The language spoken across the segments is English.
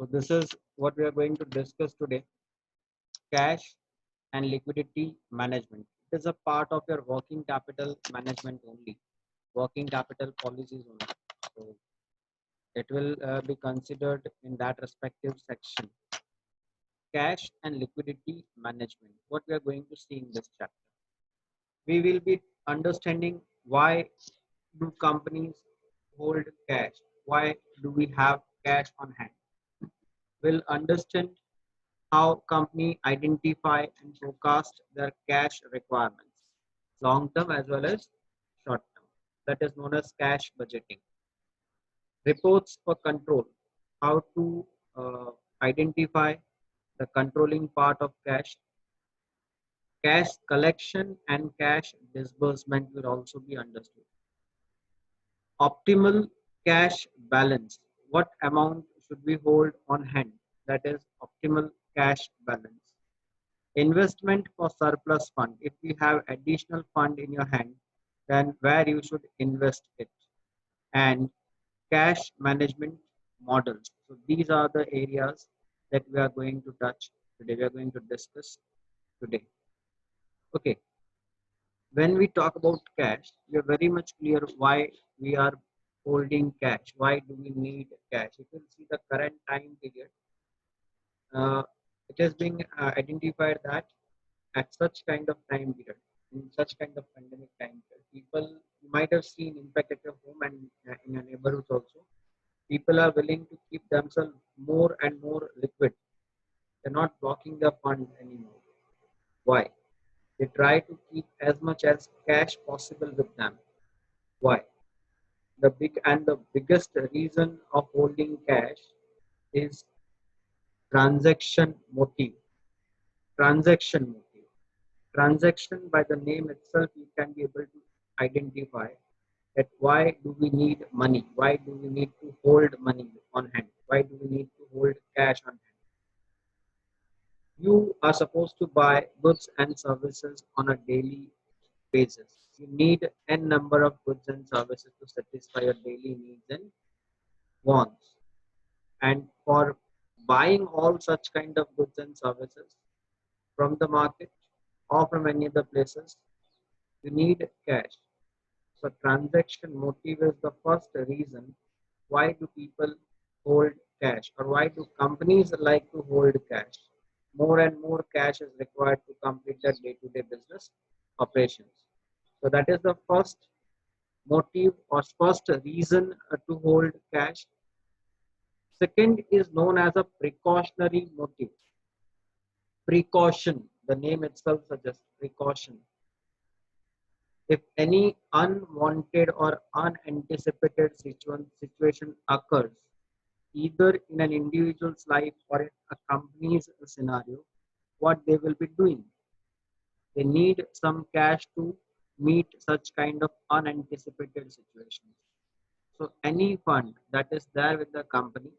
So this is what we are going to discuss today: cash and liquidity management. It is a part of your working capital management only, working capital policies only. So it will be considered in that respective section. Cash and liquidity management. What we are going to see in this chapter. We will be understanding why do companies hold cash? Why do we have cash on hand? We'll understand how company identify and forecast their cash requirements, long term as well as short term. That is known as cash budgeting. Reports for control, how to identify the controlling part of cash. Cash collection and cash disbursement will also be understood. Optimal cash balance, what amount should we hold on hand? That is optimal cash balance. Investment for surplus fund, if you have additional fund in your hand, then where you should invest it. And cash management models. So these are the areas that we are going to touch today, we are going to discuss today. Okay, when we talk about cash, we are very much clear why we are holding cash, why do we need cash. If you see the current time period, uh, it has been identified that at such kind of time period, in such kind of pandemic time period, people, you might have seen impact at your home and in your neighborhoods also, people are willing to keep themselves more and more liquid. They're not blocking their fund anymore. Why? They try to keep as much as cash possible with them. Why? The biggest reason of holding cash is transaction motive. Transaction motive. Transaction, by the name itself, you can be able to identify that why do we need money? Why do we need to hold money on hand? Why do we need to hold cash on hand? You are supposed to buy goods and services on a daily basis. You need n number of goods and services to satisfy your daily needs and wants. And for buying all such kind of goods and services from the market or from any other places, you need cash. So transaction motive is the first reason why do people hold cash, or why do companies like to hold cash. More and more cash is required to complete their day-to-day business operations. So that is the first motive or first reason to hold cash. Second is known as a precautionary motive. Precaution, the name itself suggests precaution. If any unwanted or unanticipated situation occurs, either in an individual's life or in a company's scenario, what they will be doing? They need some cash to meet such kind of unanticipated situations. So any fund that is there with the company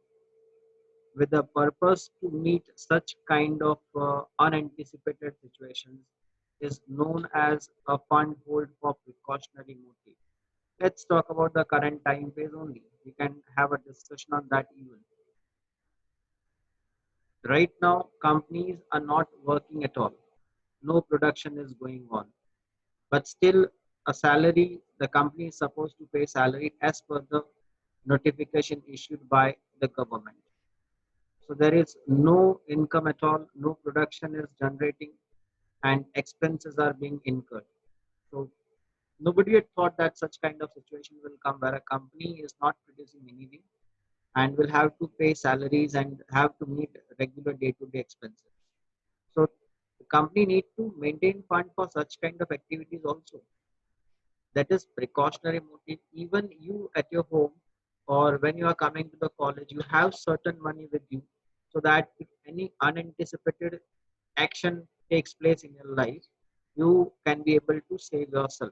with the purpose to meet such kind of unanticipated situations is known as a fund hold for precautionary motive. Let's talk about the current time phase only. We can have a discussion on that even. Right now, companies are not working at all. No production is going on. But still, a salary, the company is supposed to pay salary as per the notification issued by the government. So there is no income at all, no production is generating, and expenses are being incurred. So nobody had thought that such kind of situation will come where a company is not producing anything and will have to pay salaries and have to meet regular day-to-day expenses. So the company need to maintain fund for such kind of activities also. That is precautionary motive. Even you at your home or when you are coming to the college, you have certain money with you so that if any unanticipated action takes place in your life, you can be able to save yourself.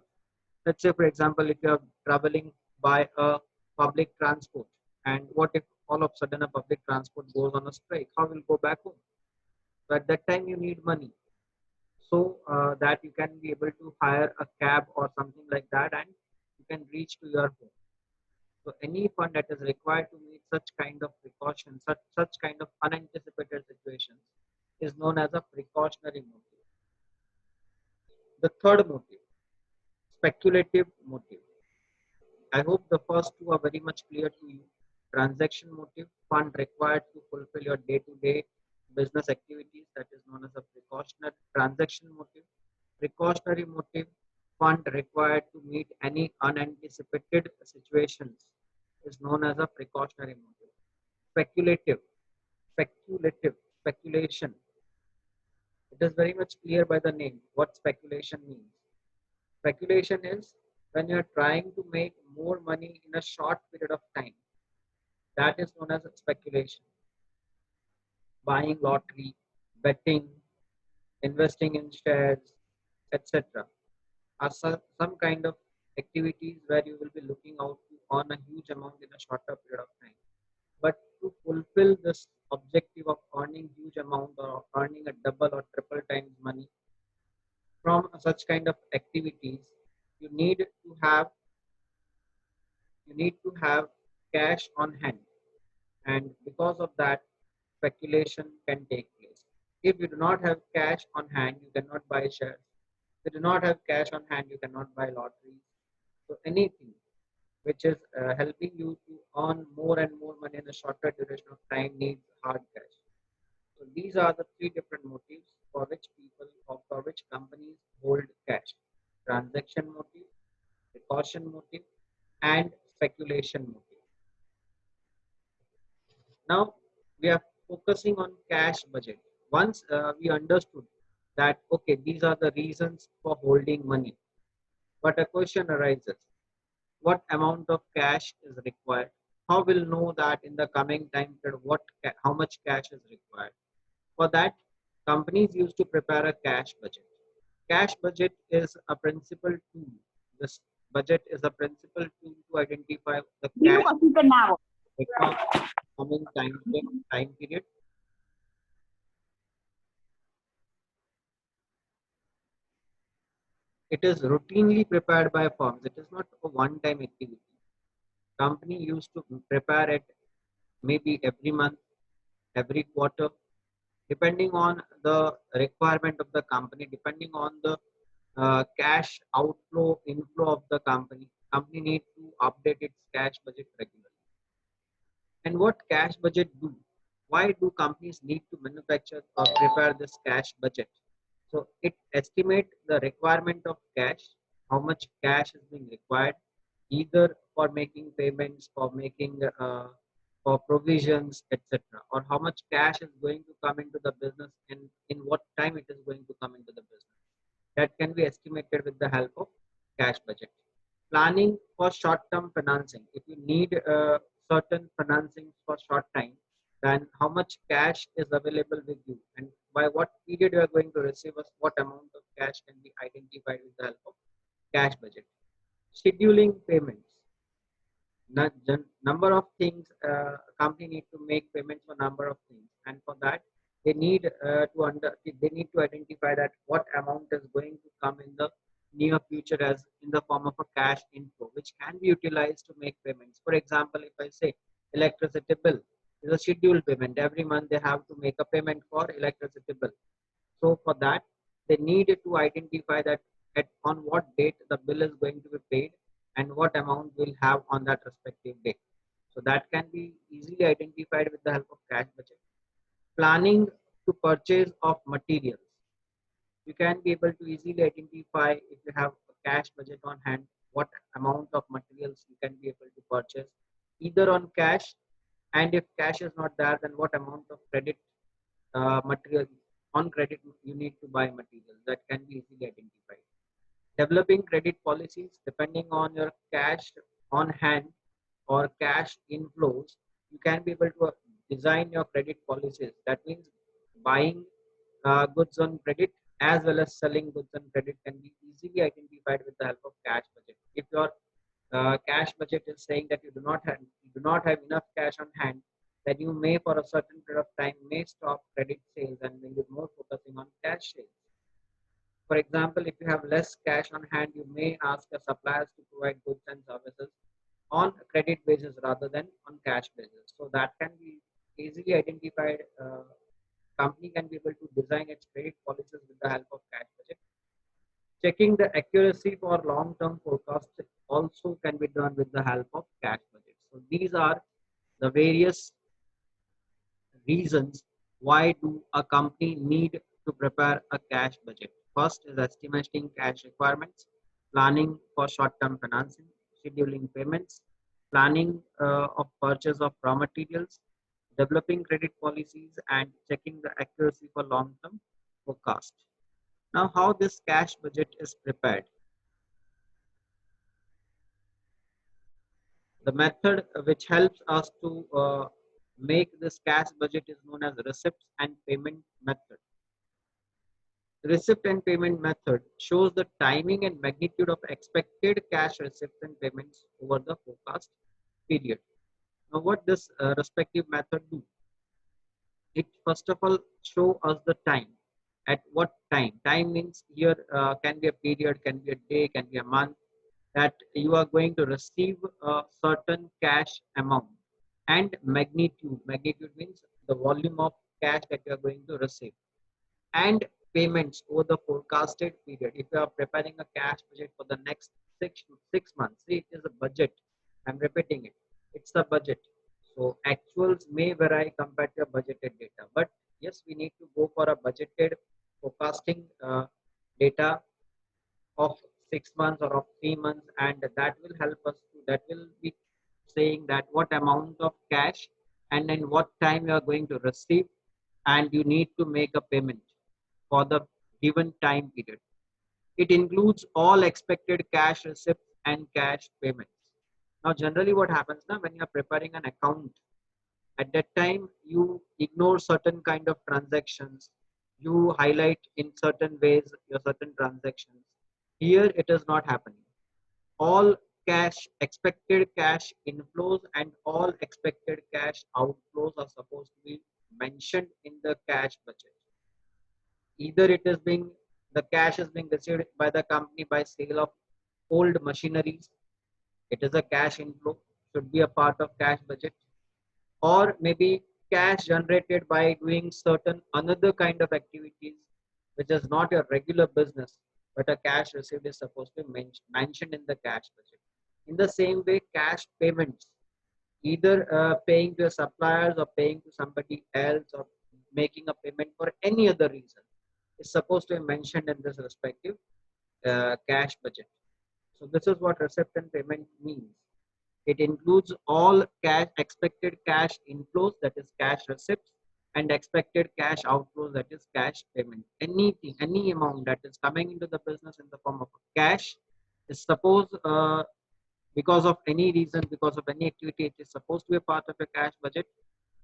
Let's say, for example, if you are traveling by a public transport, and what if all of a sudden a public transport goes on a strike? How will you go back home? So at that time, you need money so that you can be able to hire a cab or something like that, and you can reach to your home. So any fund that is required to meet such kind of precautions, such kind of unanticipated situations is known as a precautionary motive. The third motive, speculative motive. I hope the first two are very much clear to you. Transaction motive, fund required to fulfill your day-to-day business activities, that is known as a precautionary transaction motive. Precautionary motive, fund required to meet any unanticipated situations is known as a precautionary motive. Speculative, speculation. It is very much clear by the name what speculation means. Speculation is when you're trying to make more money in a short period of time. That is known as speculation. Buying lottery, betting, investing in shares, etc. are some kind of activities where you will be looking out to earn a huge amount in a shorter period of time. But to fulfill this objective of earning huge amount or earning a double or triple times money from such kind of activities, you need to have cash on hand, and because of that, speculation can take place. If you do not have cash on hand, you cannot buy shares. If you do not have cash on hand, you cannot buy lotteries. So anything which is helping you to earn more and more money in a shorter duration of time needs hard cash. So these are the three different motives for which people or for which companies hold cash: transaction motive, precaution motive, and speculation motive. Now we are focusing on cash budget. Once we understood that, okay, these are the reasons for holding money, but a question arises: what amount of cash is required? How will know that in the coming time period how much cash is required? For that, companies used to prepare a cash budget. Cash budget is a principal tool. This budget is a principal tool to identify the cash required coming time period. It is routinely prepared by firms. It is not a one-time activity. Company used to prepare it maybe every month, every quarter, depending on the requirement of the company, depending on the cash outflow, inflow of the company. Company needs to update its cash budget regularly. And what cash budget do? Why do companies need to manufacture or prepare this cash budget? So it estimates the requirement of cash, how much cash is being required, either for making payments, for making for provisions, etc., or how much cash is going to come into the business and in what time it is going to come into the business. That can be estimated with the help of cash budget. Planning for short-term financing. If you need certain financing for short time, then how much cash is available with you and by what period you are going to receive us, what amount of cash can be identified with the help of cash budget. Scheduling payments. Number of things company need to make payments for number of things, and for that they need they need to identify that what amount is going to come in the near future as in the form of a cash inflow, which can be utilized to make payments. For example, if I say electricity bill is a scheduled payment, every month they have to make a payment for electricity bill. So for that, they need to identify that on what date the bill is going to be paid and what amount will have on that respective date. So that can be easily identified with the help of cash budget. Planning to purchase of materials. You can be able to easily identify if you have a cash budget on hand, what amount of materials you can be able to purchase, either on cash, and if cash is not there, then what amount of credit material on credit you need to buy materials. That can be easily identified. Developing credit policies depending on your cash on hand or cash inflows, you can be able to design your credit policies. That means buying goods on credit as well as selling goods on credit can be easily identified with the help of cash budget. If your cash budget is saying that you do not have enough cash on hand, then you may for a certain period of time may stop credit sales and will be more focusing on cash sales. For example, if you have less cash on hand, you may ask your suppliers to provide goods and services on credit basis rather than on cash basis. So that can be easily identified. Company can be able to design its credit policies with the help of cash budget. Checking the accuracy for long-term forecasts also can be done with the help of cash budget. So these are the various reasons why do a company need to prepare a cash budget. First is estimating cash requirements, planning for short-term financing, scheduling payments, planning of purchase of raw materials, developing credit policies, and checking the accuracy for long-term forecast. Now, how this cash budget is prepared? The method which helps us to make this cash budget is known as receipts and payment method. The receipt and payment method shows the timing and magnitude of expected cash receipts and payments over the forecast period. Now, what this respective method do? It first of all show us the time. At what time? Time means here can be a period, can be a day, can be a month, that you are going to receive a certain cash amount, and magnitude. Magnitude means the volume of cash that you are going to receive, and payments over the forecasted period. If you are preparing a cash budget for the next 6 months, see, it is a budget. I'm repeating it. It's the budget. So actuals may vary compared to a budgeted data, but yes, we need to go for a budgeted forecasting data of 6 months or of 3 months, and that will help us to, that will be saying that what amount of cash and in what time you are going to receive, and you need to make a payment for the given time period. It includes all expected cash receipts and cash payments. Now, generally, what happens now when you are preparing an account, at that time you ignore certain kind of transactions, you highlight in certain ways your certain transactions. Here, it is not happening. All cash, expected cash inflows and all expected cash outflows are supposed to be mentioned in the cash budget. Either it is being, the cash is being received by the company by sale of old machineries, it is a cash inflow, should be a part of cash budget. Or maybe cash generated by doing certain another kind of activities which is not your regular business, but a cash received is supposed to be mentioned in the cash budget. In the same way, cash payments, either paying to your suppliers or paying to somebody else or making a payment for any other reason, is supposed to be mentioned in this respective cash budget. So this is what receipt and payment means. It includes all cash, expected cash inflows, that is cash receipts, and expected cash outflows, that is cash payment. Anything, any amount that is coming into the business in the form of cash is supposed, because of any reason, because of any activity, it is supposed to be a part of a cash budget.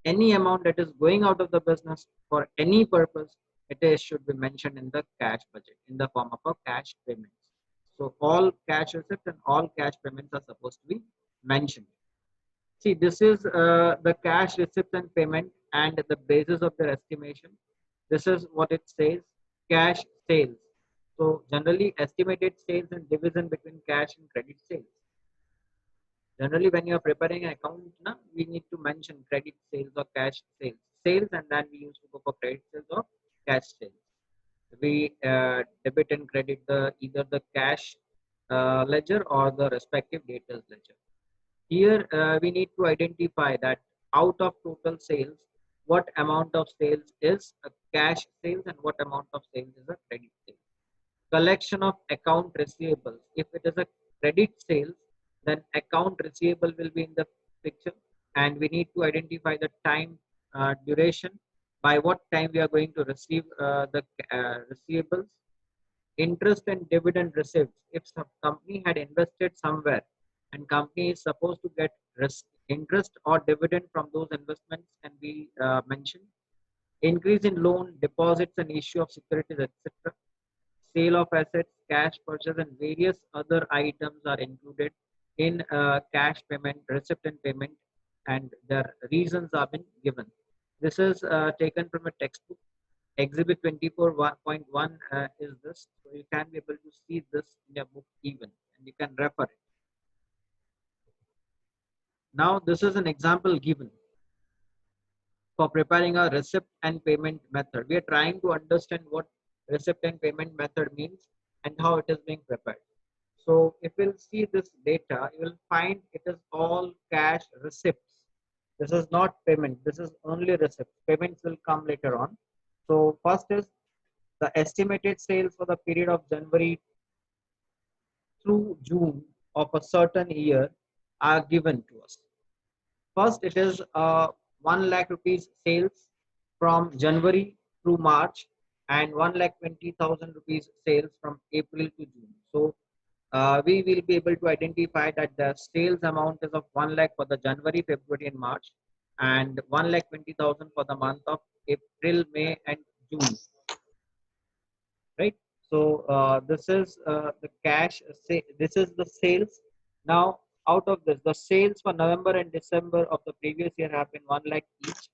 Any amount that is going out of the business for any purpose, it is should be mentioned in the cash budget in the form of a cash payments. So all cash receipts and all cash payments are supposed to be mentioned. See, this is the cash receipts and payment and the basis of their estimation. This is what it says: cash sales. So generally estimated sales and division between cash and credit sales. Generally, when you are preparing an account, we need to mention credit sales or cash sales. Sales, and then we used to go for credit sales or cash sales. We debit and credit the either the cash ledger or the respective debtors ledger. Here, we need to identify that out of total sales, what amount of sales is a cash sales and what amount of sales is a credit sales. Collection of account receivables. If it is a credit sales, then account receivable will be in the picture, and we need to identify the time duration, by what time we are going to receive the receivables. Interest and dividend receipts. If some company had invested somewhere and company is supposed to get interest or dividend from those investments, can be mentioned. Increase in loan, deposits and issue of securities, etc. Sale of assets, cash purchase, and various other items are included in cash payment, receipt and payment, and their reasons have been given. This is taken from a textbook. Exhibit 24.1 is this, so you can be able to see this in your book even, and you can refer it. Now, this is an example given. for preparing a receipt and payment method. We are trying to understand what receipt and payment method means and how it is being prepared. So if we'll see this data, you will find it is all cash receipts. This is not payment. This is only receipts. Payments will come later on. So first is the estimated sales for the period of January through June of a certain year are given to us. First, it is 1 lakh rupees sales from January through March and 1,20,000 rupees sales from April to June. So we will be able to identify that the sales amount is of 1 lakh for the January, February, and March, and 1,20,000 for the month of April, May, and June. Right. So this is the cash. This is the sales. Now, out of this, the sales for November and December of the previous year have been 1 lakh each.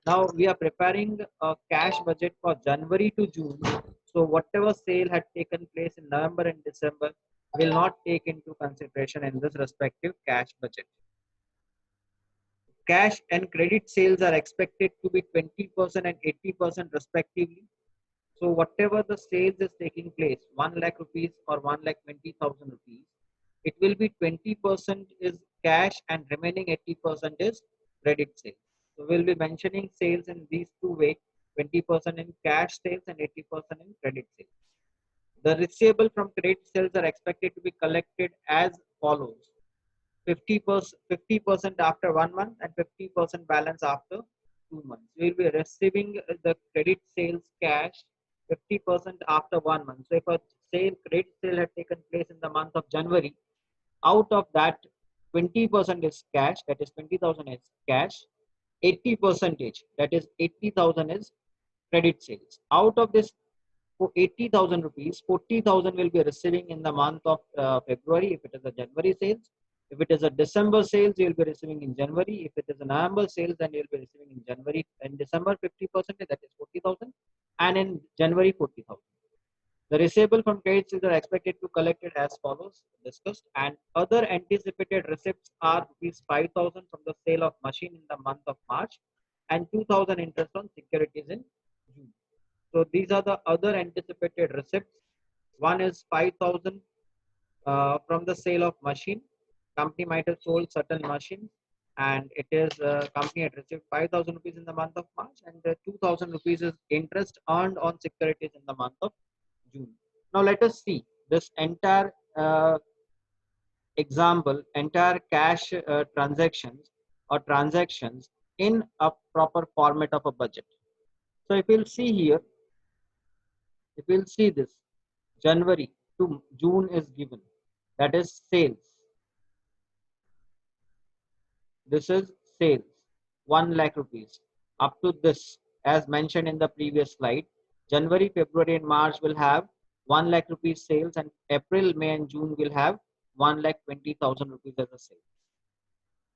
Now we are preparing a cash budget for January to June. So whatever sale had taken place in November and December will not take into consideration in this respective cash budget. Cash and credit sales are expected to be 20% and 80% respectively. So whatever the sales is taking place, 1 lakh rupees or 1,20,000 rupees, it will be 20% is cash and remaining 80% is credit sales. So we'll be mentioning sales in these two ways, 20% in cash sales and 80% in credit sales. The receivable from credit sales are expected to be collected as follows: 50% after 1 month and 50% balance after 2 months. We will be receiving the credit sales cash 50% after 1 month. So if a credit sale had taken place in the month of January, out of that 20% is cash, that is 20,000 is cash, 80 percentage, that is 80,000 is credit sales. Out of this for 80,000 rupees, 40,000 will be receiving in the month of February if it is a January sales. If it is a December sales, you will be receiving in January. If it is a November sales, then you will be receiving in January and December 50%, that is 40,000, and in January 40,000. The receivable from credit sales are expected to collect it as follows discussed, and other anticipated receipts are rupees 5,000 from the sale of machine in the month of March and 2,000 interest on securities in June. So these are the other anticipated receipts. One is 5,000 from the sale of machine. Company might have sold certain machines, and it is company had received 5,000 rupees in the month of March, and 2,000 rupees is interest earned on securities in the month of June. Now let us see this entire example, entire cash transactions in a proper format of a budget. So if you'll see here, if we'll see this, January to June is given, that is sales. This is sales, 1 lakh rupees. Up to this, as mentioned in the previous slide, January, February, and March will have 1 lakh rupees sales, and April, May, and June will have 1,20,000 rupees as a sale.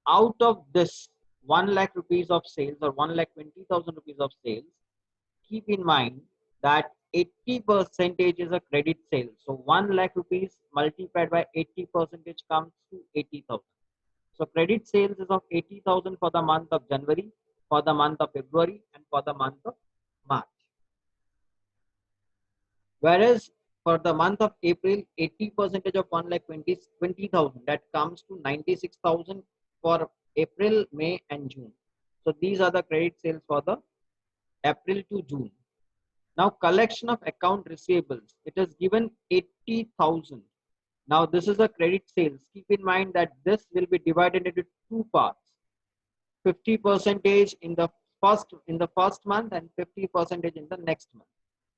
Out of this 1 lakh rupees of sales or 1,20,000 rupees of sales, keep in mind that 80 percentage is a credit sale. So 1 lakh rupees multiplied by 80 percentage comes to 80,000. So credit sales is of 80,000 for the month of January, for the month of February, and for the month of March. Whereas for the month of April, 80 percentage of 1,20,000, that comes to 96,000 for April, May, and June. So these are the credit sales for the April to June. Now collection of account receivables, it is given 80,000. Now this is a credit sales. Keep in mind that this will be divided into two parts. 50 percentage in the first month and 50 percentage in the next month.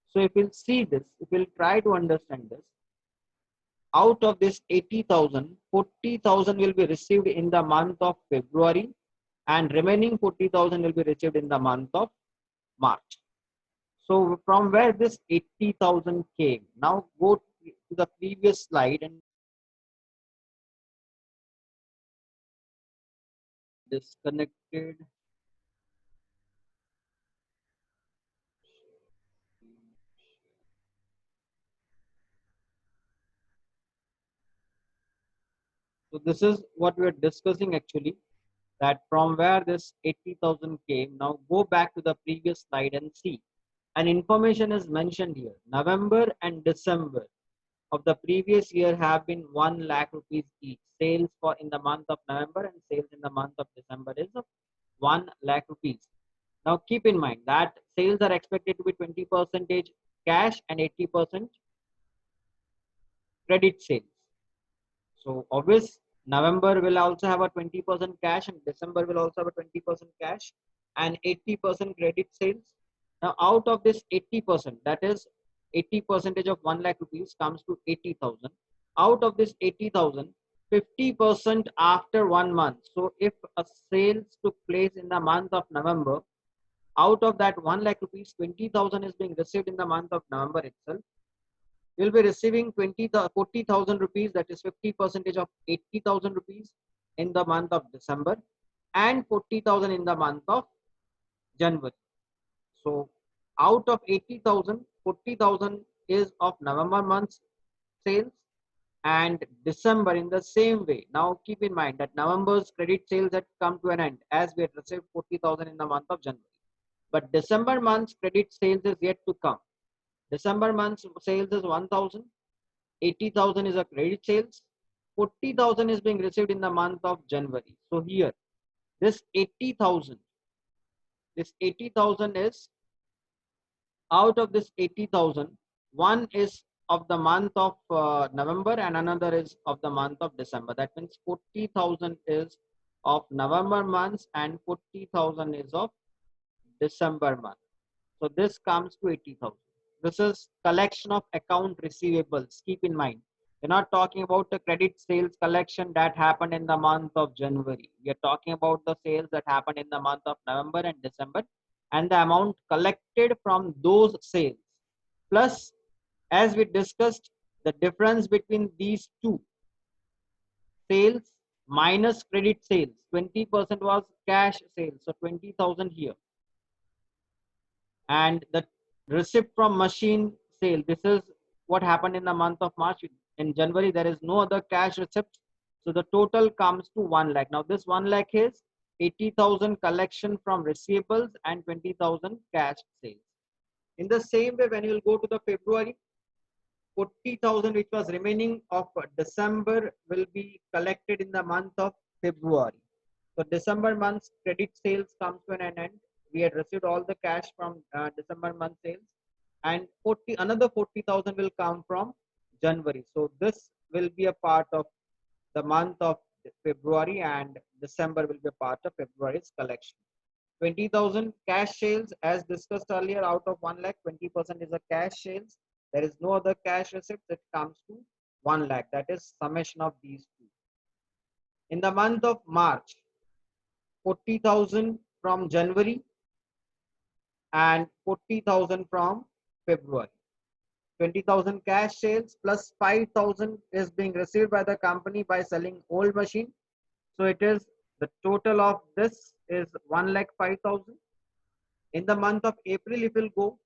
So if we'll see this, if we'll try to understand this, out of this 80,000, 40,000 will be received in the month of February, and remaining 40,000 will be received in the month of March. So from where this 80,000 came? Now go to the previous slide and disconnected. So this is what we are discussing actually. that from where this 80,000 came. Now go back to the previous slide and see. And information is mentioned here. November and December of the previous year have been 1 lakh rupees each. Sales for in the month of November and sales in the month of December is of 1 lakh rupees. Now keep in mind that sales are expected to be 20% cash and 80% credit sales. So obvious November will also have a 20% cash and December will also have a 20% cash and 80% credit sales. Now out of this 80%, that is 80% of 1 lakh rupees comes to 80,000. Out of this 80,000, 50% after 1 month. So if a sales took place in the month of November, out of that 1 lakh rupees, 20,000 is being received in the month of November itself. You'll be receiving 40,000 rupees, that is 50% of 80,000 rupees in the month of December and 40,000 in the month of January. So out of 80,000, 40,000 is of November month's sales and December in the same way. Now keep in mind that November's credit sales had come to an end as we had received 40,000 in the month of January. But December month's credit sales is yet to come. December month's sales is 1,000, 80,000 is a credit sales, 40,000 is being received in the month of January. So here, this 80,000 is out of this 80,000, one is of the month of November and another is of the month of December. That means 40,000 is of November months and 40,000 is of December month. So this comes to 80,000. This is collection of account receivables. Keep in mind, we're not talking about the credit sales collection that happened in the month of January. We are talking about the sales that happened in the month of November and December and the amount collected from those sales. Plus, as we discussed, the difference between these two, sales minus credit sales, 20% was cash sales, so 20,000 here. And the receipt from machine sale, this is what happened in the month of March. In January there is no other cash receipt, so the total comes to 1 lakh. Now this 1 lakh is 80,000 collection from receivables and 20,000 cash sales. In the same way, when you will go to the February, 40,000 which was remaining of December will be collected in the month of February. So December month's credit sales comes to an end. We had received all the cash from December month sales, and another 40,000 will come from January. So this will be a part of the month of February, and December will be a part of February's collection. 20,000 cash sales, as discussed earlier, out of 1 lakh, 20% is a cash sales. There is no other cash receipt. That comes to 1 lakh. That is summation of these two. In the month of March, 40,000 from January and 40,000 from February. 20,000 cash sales plus 5,000 is being received by the company by selling old machine. So it is the total of this is 1,05,000. In the month of April, if we'll go,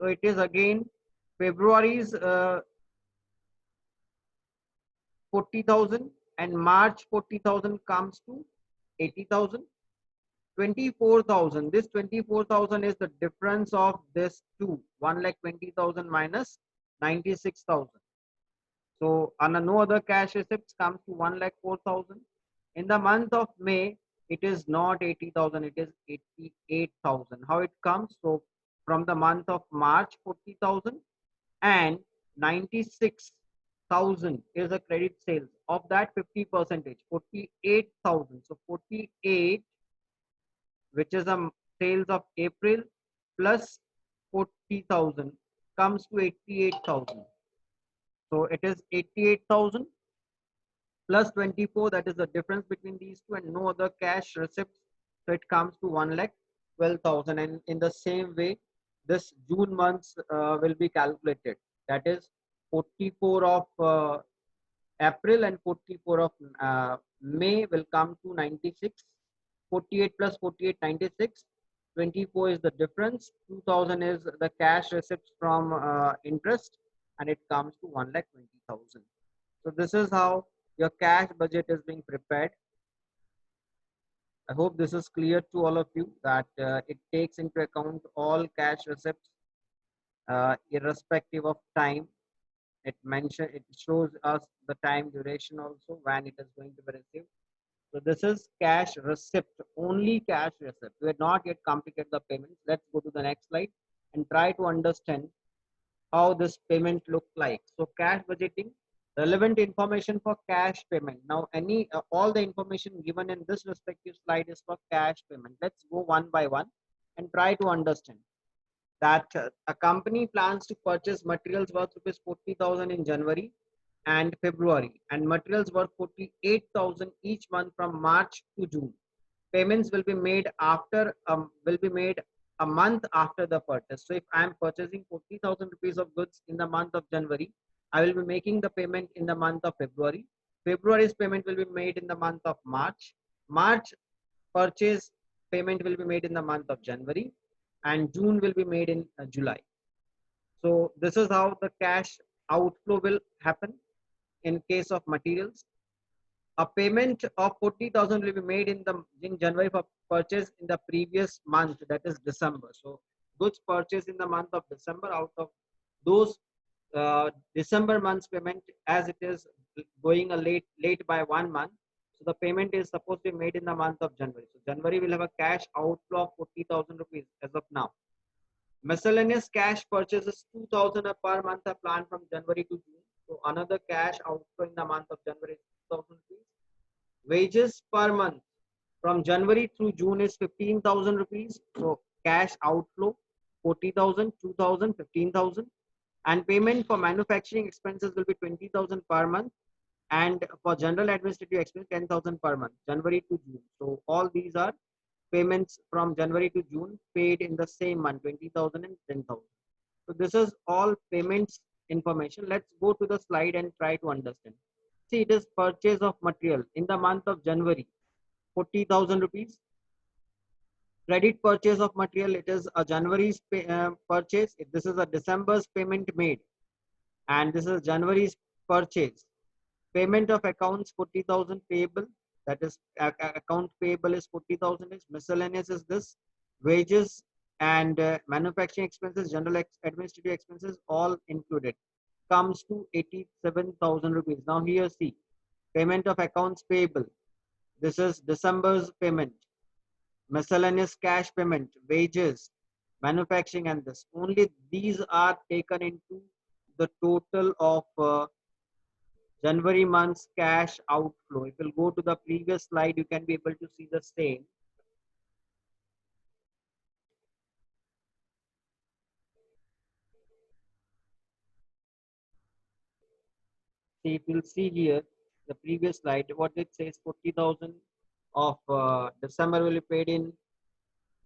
so it is again February's 40,000 and March 40,000 comes to 80,000. 24,000. This 24,000 is the difference of this two, 1,20,000 minus 96,000. So on no other cash receipts comes to 1,04,000. In the month of May, it is not 80,000, it is 88,000. How it comes? So from the month of March, 40,000 and 96,000 is a credit sales. Of that 50%, 48,000. So 48, which is a sales of April, plus 40,000 comes to 88,000. So it is 88,000 plus 24, that is the difference between these two, and no other cash receipts. So it comes to 1,12,000. And in the same way, this June months will be calculated. That is 44 of April and 44 of May will come to 96. 48 plus 48, 96. 24 is the difference. 2,000 is the cash receipts from interest, and it comes to 1,20,000. So this is how your cash budget is being prepared. I hope this is clear to all of you that it takes into account all cash receipts irrespective of time. It shows us the time duration also when it is going to be received. So this is cash receipt, only cash receipt. We have not yet completed the payments. Let's go to the next slide and try to understand how this payment look like. So cash budgeting, relevant information for cash payment. Now all the information given in this respective slide is for cash payment. Let's go one by one and try to understand that a company plans to purchase materials worth rupees 40,000 in January and February, and materials worth 48,000 each month from March to June. Payments will be made a month after the purchase. So if I am purchasing 40,000 rupees of goods in the month of January, I will be making the payment in the month of February. February's payment will be made in the month of March. March purchase payment will be made in the month of January, and June will be made in July. So this is how the cash outflow will happen in case of materials. A payment of 40,000 will be made in January for purchase in the previous month, that is December. So goods purchased in the month of December, out of those December month's payment, as it is going a late by 1 month, so the payment is supposed to be made in the month of January. So January will have a cash outflow of 40,000 rupees as of now. Miscellaneous cash purchases 2,000 per month are planned from January to June. So another cash outflow in the month of January is 2,000 rupees. Wages per month from January through June is 15,000 rupees. So cash outflow 40,000, 2,000, 15,000. And payment for manufacturing expenses will be 20,000 per month. And for general administrative expense, 10,000 per month, January to June. So all these are payments from January to June paid in the same month, 20,000 and 10,000. So this is all payments information. Let's go to the slide and try to understand. See, it is purchase of material in the month of January, 40,000 rupees. Credit purchase of material, it is a January's purchase. This is a December's payment made, and this is January's purchase. Payment of accounts 40,000 payable, that is account payable is 40,000. Is miscellaneous is this, wages and manufacturing expenses, general administrative expenses all included, comes to 87,000 rupees. Now here see, payment of accounts payable, this is December's payment, miscellaneous cash payment, wages, manufacturing, and this only these are taken into the total of January month's cash outflow. If you'll go to the previous slide, you can be able to see the same. See, if you'll see here, the previous slide, what it says 40,000 of December will be paid in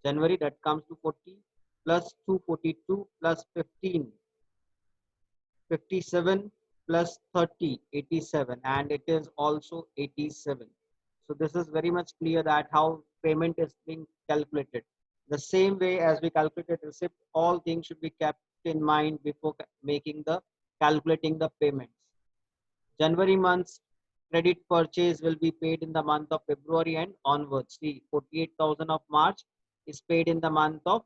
January, that comes to 40 plus 242 plus 15, 57 plus 30, 87, and it is also 87. So this is very much clear that how payment is being calculated. The same way as we calculated receipt, all things should be kept in mind before making the calculating the payments. January month's credit purchase will be paid in the month of February and onwards. See, 48,000 of March is paid in the month of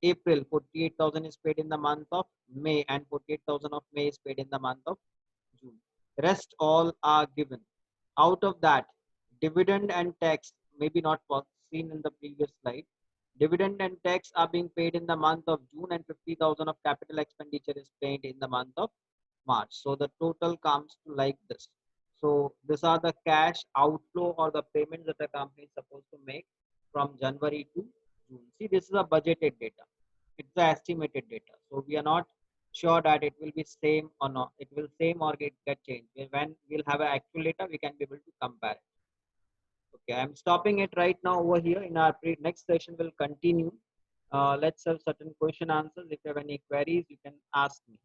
April, 48,000 is paid in the month of May, and 48,000 of May is paid in the month of June. Rest all are given. Out of that, dividend and tax, maybe not seen in the previous slide. Dividend and tax are being paid in the month of June, and 50,000 of capital expenditure is paid in the month of March. So the total comes to like this. So these are the cash outflow or the payments that the company is supposed to make from January to June. See, this is a budgeted data. It's the estimated data. So we are not sure that it will be same or not. It will same or get changed. When we'll have an actual data, we can be able to compare it. Okay, I'm stopping it right now over here. In our next session, we'll continue. Let's have certain question answers. If you have any queries, you can ask me.